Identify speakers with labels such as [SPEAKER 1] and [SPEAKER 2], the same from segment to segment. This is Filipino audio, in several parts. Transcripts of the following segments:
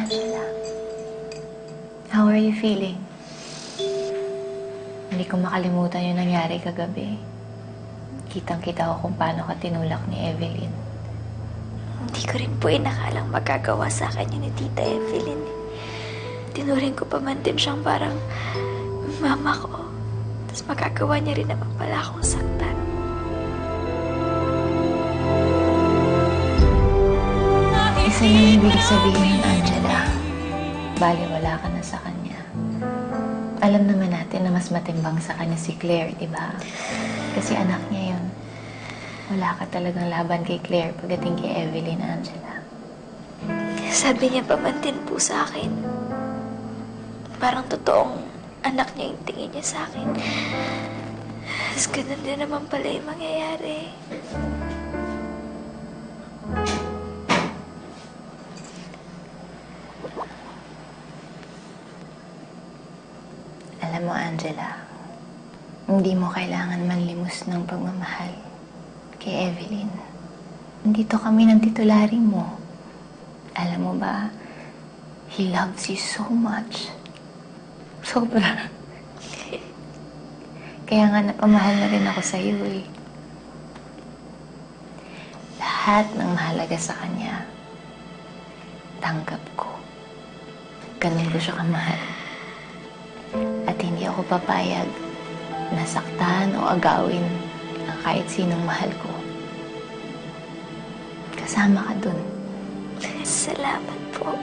[SPEAKER 1] Angela. How are you feeling? Hindi ko makalimutan yung nangyari kagabi. Kitang-kita ko kung paano ka tinulak ni Evelyn.
[SPEAKER 2] Hindi ko rin po inakalang magagawa sa akin yun ni Tita Evelyn. Tinuring ko pa man din siyang parang mama ko. Tapos magagawa niya rin naman pala akong saktan.
[SPEAKER 1] Isa lang ibig sabihin nun, Angela. Baliwala ka na sa kanya. Alam naman natin na mas matimbang sa kanya si Claire, di ba? Kasi anak niya yun. Wala ka talagang laban kay Claire pagdating kay Evelyn, Angela.
[SPEAKER 2] Sabi niya pa man din po sa akin. Parang totoong anak niya yung tingin niya sa akin. Tapos ganun din naman pala yung mangyayari.
[SPEAKER 1] Alam mo, Angela, hindi mo kailangan manlimos ng pagmamahal kay Evelyn. Nandito kami ng titularing mo. Alam mo ba, he loves you so much. Sobra. Kaya nga napamahal na rin ako sa'yo eh. Lahat ng mahalaga sa kanya, tanggap ko. Ganun ko siya kamahal. At hindi ako papayag na saktan o agawin ang kahit sinong mahal ko. Kasama ka dun.
[SPEAKER 2] Salamat po.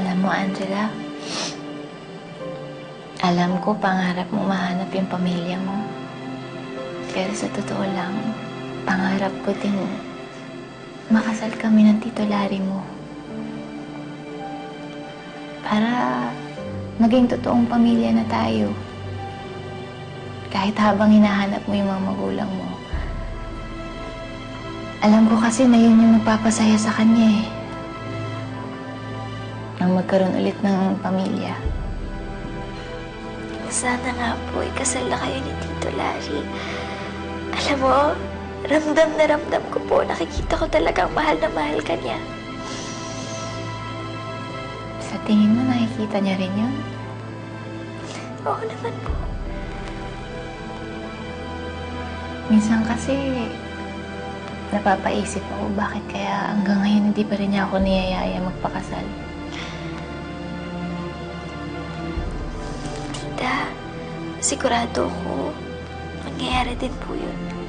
[SPEAKER 1] Alam mo, Angela, alam ko pangarap mo mahanap yung pamilya mo. Pero sa totoo lang, pangarap ko din makasal kami ng titulari mo. Para maging totoong pamilya na tayo. Kahit habang hinahanap mo yung mga magulang mo. Alam ko kasi na yun yung magpapasaya sa kanya eh. Nang magkaroon ulit ng pamilya.
[SPEAKER 2] Sana nga po, ikasal na kayo ni Tito Larry. Alam mo, ramdam na ramdam ko po. Nakikita ko talagang mahal na mahal ka niya.
[SPEAKER 1] Sa tingin mo, nakikita niya rin yun?
[SPEAKER 2] Oo naman po.
[SPEAKER 1] Minsan kasi, napapaisip ako bakit kaya hanggang ngayon hindi pa rin niya ako niyayaya magpakasal.
[SPEAKER 2] Tita, sigurado ko, mangyayari din po yun.